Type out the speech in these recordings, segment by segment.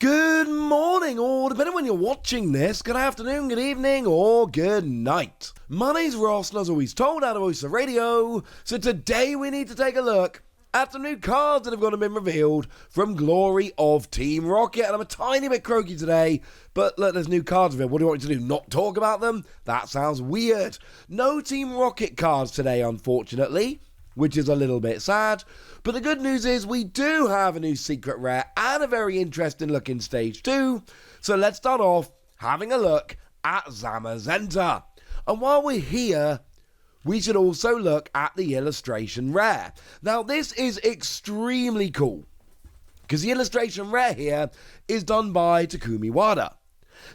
Good morning, or depending when you're watching this, good afternoon, good evening, or good night. My name's Ross, and as always told out of Oyster Radio, so today we need to take a look at some new cards that have gone and been revealed from Glory of Team Rocket. And I'm a tiny bit croaky today, but look, there's new cards revealed. What do you want me to do? Not talk about them? That sounds weird. No Team Rocket cards today, unfortunately, which is a little bit sad. But the good news is we do have a new secret rare and a very interesting looking stage 2. So let's start off having a look at Zamazenta. And while we're here, we should also look at the illustration rare. Now this is extremely cool, because the illustration rare here is done by Takumi Wada.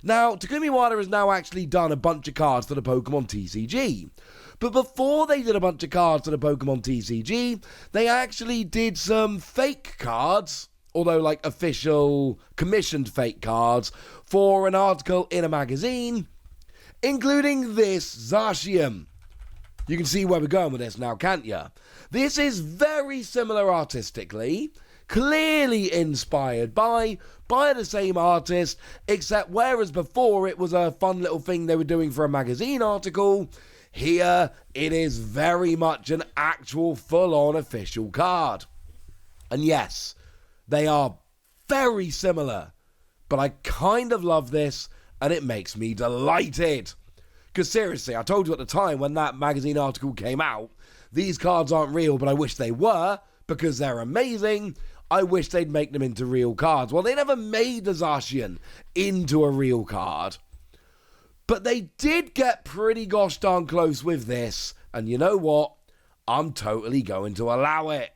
Now, Takumi Wada has now actually done a bunch of cards for the Pokemon TCG. But before they did a bunch of cards for the Pokemon TCG, they actually did some fake cards, although like official commissioned fake cards, for an article in a magazine, including this Zacian. You can see where we're going with this now, can't you? This is very similar artistically, clearly inspired by the same artist, except whereas before it was a fun little thing they were doing for a magazine article, here it is very much an actual full-on official card. And yes, they are very similar, but I kind of love this and it makes me delighted. Because seriously, I told you at the time when that magazine article came out, these cards aren't real, but I wish they were, because they're amazing. I wish they'd make them into real cards. Well, they never made the Zacian into a real card. But they did get pretty gosh darn close with this. And you know what? I'm totally going to allow it.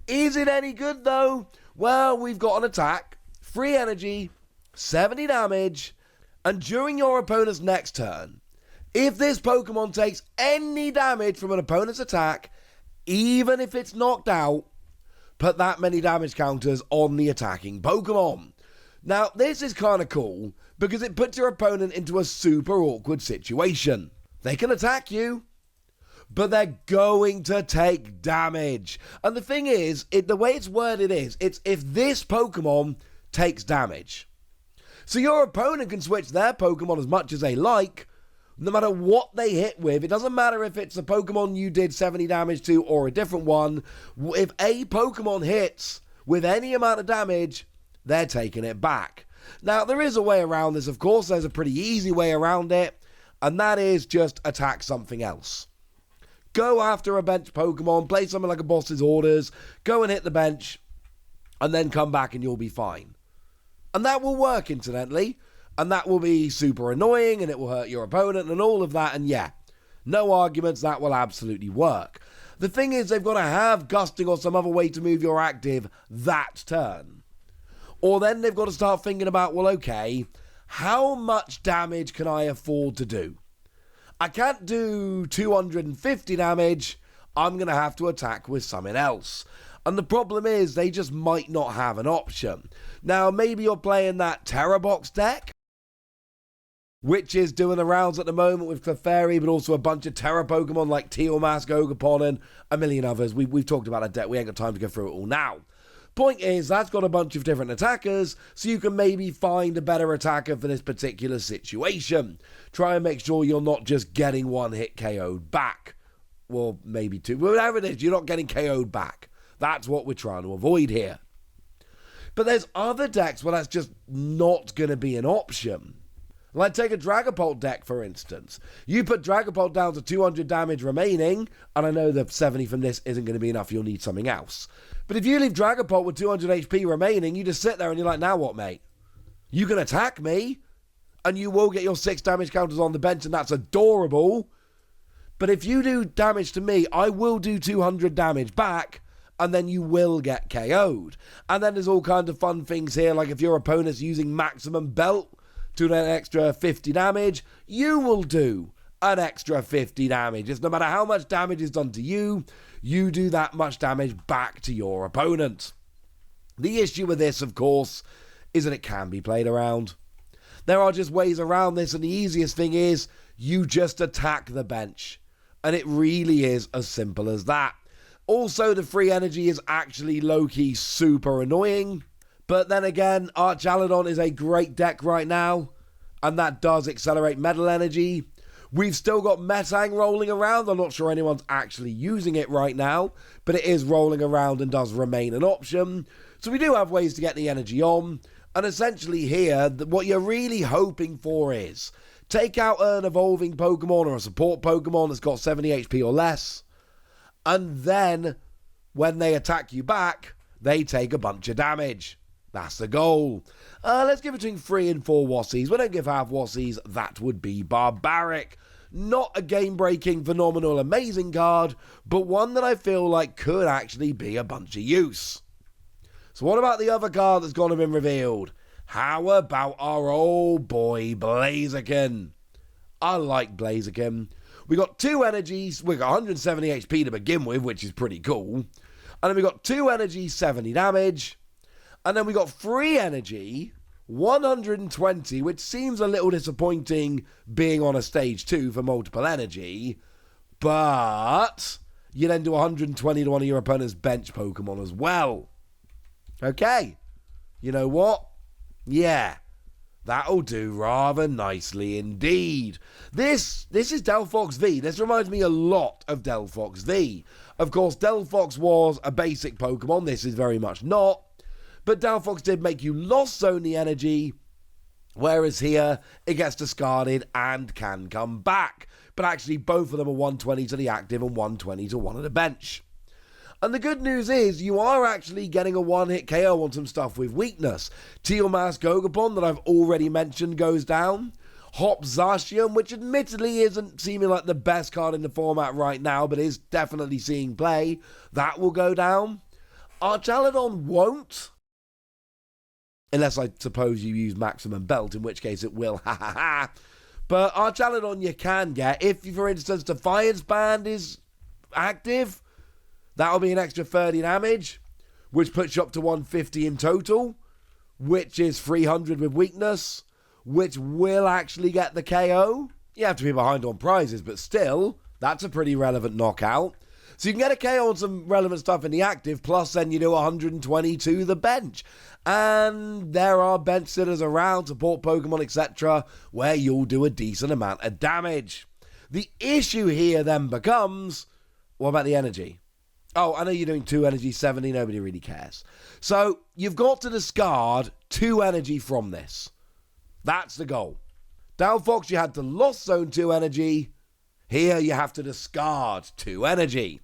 Is it any good though? Well, we've got an attack, free energy, 70 damage, and during your opponent's next turn, if this Pokemon takes any damage from an opponent's attack, even if it's knocked out, put that many damage counters on the attacking Pokemon. Now, this is kind of cool, because it puts your opponent into a super awkward situation. They can attack you, but they're going to take damage. And the thing is, the way it's worded is, it's if this Pokemon takes damage. So your opponent can switch their Pokemon as much as they like, no matter what they hit with. It doesn't matter if it's a Pokemon you did 70 damage to or a different one. If a Pokemon hits with any amount of damage, they're taking it back. Now, there is a way around this, of course. There's a pretty easy way around it, and that is just attack something else. Go after a bench Pokemon, play something like a boss's orders, go and hit the bench, and then come back and you'll be fine. And that will work, incidentally. And that will be super annoying, and it will hurt your opponent, and all of that, and yeah, no arguments, that will absolutely work. The thing is, they've got to have gusting or some other way to move your active that turn. Or then they've got to start thinking about, well, okay, how much damage can I afford to do? I can't do 250 damage, I'm going to have to attack with something else. And the problem is, they just might not have an option. Now, maybe you're playing that Terra Box deck, which is doing the rounds at the moment with Clefairy, but also a bunch of Terra Pokemon like Tealmask, Ogerpon, and a million others. We've talked about that deck. We ain't got time to go through it all now. Point is, that's got a bunch of different attackers, so you can maybe find a better attacker for this particular situation. Try and make sure you're not just getting one hit KO'd back. Well, maybe two. Whatever it is, you're not getting KO'd back. That's what we're trying to avoid here. But there's other decks where that's just not going to be an option. Like take a Dragapult deck, for instance. You put Dragapult down to 200 damage remaining, and I know the 70 from this isn't going to be enough, you'll need something else. But if you leave Dragapult with 200 HP remaining, you just sit there and you're like, now what, mate? You can attack me, and you will get your 6 damage counters on the bench, and that's adorable. But if you do damage to me, I will do 200 damage back, and then you will get KO'd. And then there's all kinds of fun things here, like if your opponent's using Maximum Belt to an extra 50 damage, you will do an extra 50 damage. It's no matter how much damage is done to you, you do that much damage back to your opponent. The issue with this, of course, is that it can be played around. There are just ways around this, and the easiest thing is you just attack the bench. And it really is as simple as that. Also, the free energy is actually low-key super annoying, But then again, Archaladon is a great deck right now, and that does accelerate metal energy. We've still got Metang rolling around. I'm not sure anyone's actually using it right now, but it is rolling around and does remain an option. So we do have ways to get the energy on. And essentially here, what you're really hoping for is take out an evolving Pokemon or a support Pokemon that's got 70 HP or less, and then when they attack you back, they take a bunch of damage. That's the goal. Let's give between 3 and 4 Wassies. We don't give half Wassies. That would be barbaric. Not a game-breaking, phenomenal, amazing card, but one that I feel like could actually be a bunch of use. So what about the other card that's gone and been revealed? How about our old boy Blaziken? I like Blaziken. We got 2 energies. We got 170 HP to begin with, which is pretty cool. And then we got 2 energy, 70 damage. And then we got 3 energy, 120, which seems a little disappointing being on a stage 2 for multiple energy. But you then do 120 to one of your opponent's bench Pokemon as well. Okay. You know what? Yeah. That'll do rather nicely indeed. This is Delphox V. This reminds me a lot of Delphox V. Of course, Delphox was a basic Pokemon. This is very much not. But Delphox did make you lost zone the energy, whereas here it gets discarded and can come back. But actually both of them are 120 to the active and 120 to one of the bench. And the good news is you are actually getting a one-hit KO on some stuff with weakness. Teal Mask Gogapon that I've already mentioned goes down. Hop Zacian, which admittedly isn't seeming like the best card in the format right now, but is definitely seeing play. That will go down. Archaladon won't. Unless I suppose you use Maximum Belt, in which case it will, ha ha ha. But Archaladon you can get. If, for instance, Defiance Band is active, that'll be an extra 30 damage, which puts you up to 150 in total, which is 300 with weakness, which will actually get the KO. You have to be behind on prizes, but still, that's a pretty relevant knockout. So you can get a KO on some relevant stuff in the active, plus then you do 120 to the bench. And there are bench sitters around, support Pokemon, etc., where you'll do a decent amount of damage. The issue here then becomes, what about the energy? Oh, I know you're doing 2 energy, 70, nobody really cares. So you've got to discard 2 energy from this. That's the goal. Delphox, you had to lost zone 2 energy. Here you have to discard 2 energy.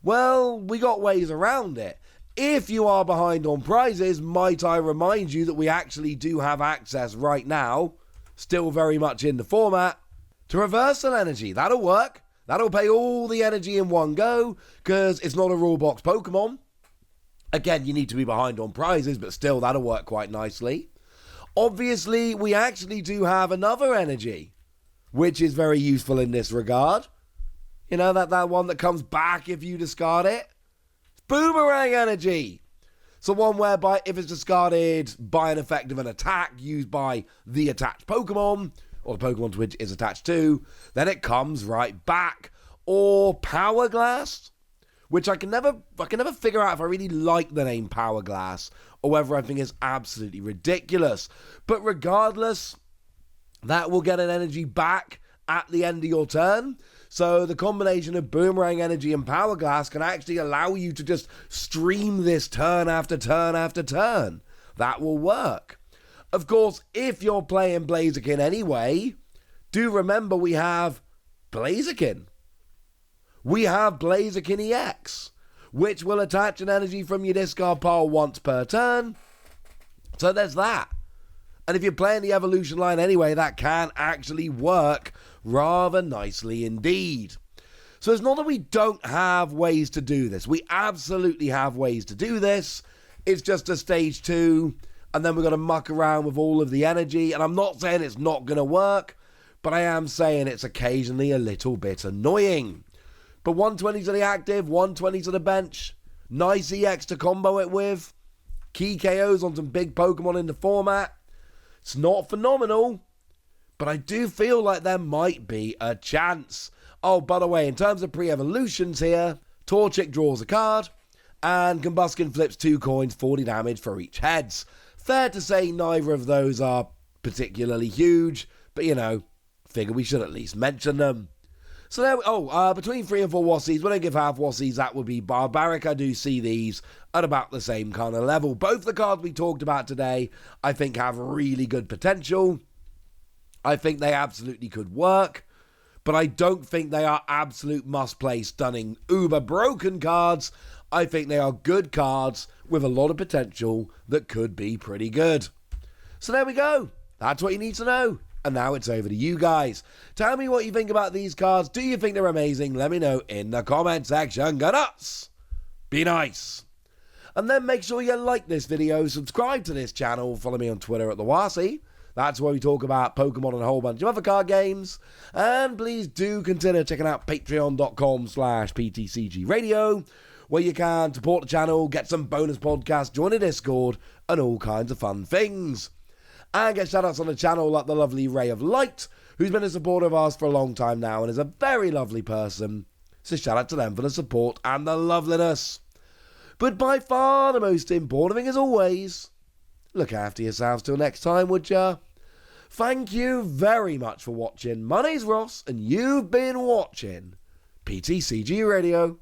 Well, we got ways around it. If you are behind on prizes, might I remind you that we actually do have access right now, still very much in the format, to reversal energy. That'll work. That'll pay all the energy in one go, because it's not a rule box Pokemon. Again, you need to be behind on prizes, but still, that'll work quite nicely. Obviously, we actually do have another energy, which is very useful in this regard. You know, that one that comes back if you discard it. It's Boomerang energy. So one whereby if it's discarded by an effect of an attack used by the attached Pokemon, or the Pokemon to which it is attached to, then it comes right back. Or Power Glass, which I can never figure out if I really like the name Power Glass, or whether I think it's absolutely ridiculous. But regardless, that will get an energy back at the end of your turn. So the combination of Boomerang Energy and Power Glass can actually allow you to just stream this turn after turn after turn. That will work. Of course, if you're playing Blaziken anyway, do remember we have Blaziken. We have Blaziken EX, which will attach an energy from your discard pile once per turn. So there's that. And if you're playing the evolution line anyway, that can actually work rather nicely indeed. So it's not that we don't have ways to do this. We absolutely have ways to do this. It's just a stage 2, and then we're going to muck around with all of the energy. And I'm not saying it's not going to work, but I am saying it's occasionally a little bit annoying. But 120 to the active, 120 to the bench. Nice EX to combo it with. Key KOs on some big Pokemon in the format. It's not phenomenal, but I do feel like there might be a chance. Oh, by the way, in terms of pre-evolutions here, Torchic draws a card, and Combuskin flips 2 coins, 40 damage for each heads. Fair to say neither of those are particularly huge, but figure we should at least mention them. So there, between 3 and 4 Wassies, when I give half Wassies, that would be Barbaric. I do see these at about the same kind of level. Both the cards we talked about today, I think, have really good potential. I think they absolutely could work, but I don't think they are absolute must-play, stunning, uber broken cards. I think they are good cards with a lot of potential that could be pretty good. So there we go. That's what you need to know. And now it's over to you guys. Tell me what you think about these cards. Do you think they're amazing? Let me know in the comment section. Go nuts! Be nice. And then make sure you like this video, subscribe to this channel, follow me on Twitter at the Wasi. That's where we talk about Pokemon and a whole bunch of other card games. And please do consider checking out patreon.com/PTCG Radio, where you can support the channel, get some bonus podcasts, join a Discord, and all kinds of fun things. And get shoutouts on the channel like the lovely Ray of Light, who's been a supporter of ours for a long time now and is a very lovely person. So shout out to them for the support and the loveliness. But by far the most important thing, as always, look after yourselves till next time, would ya? Thank you very much for watching. My name's Ross, and you've been watching PTCG Radio.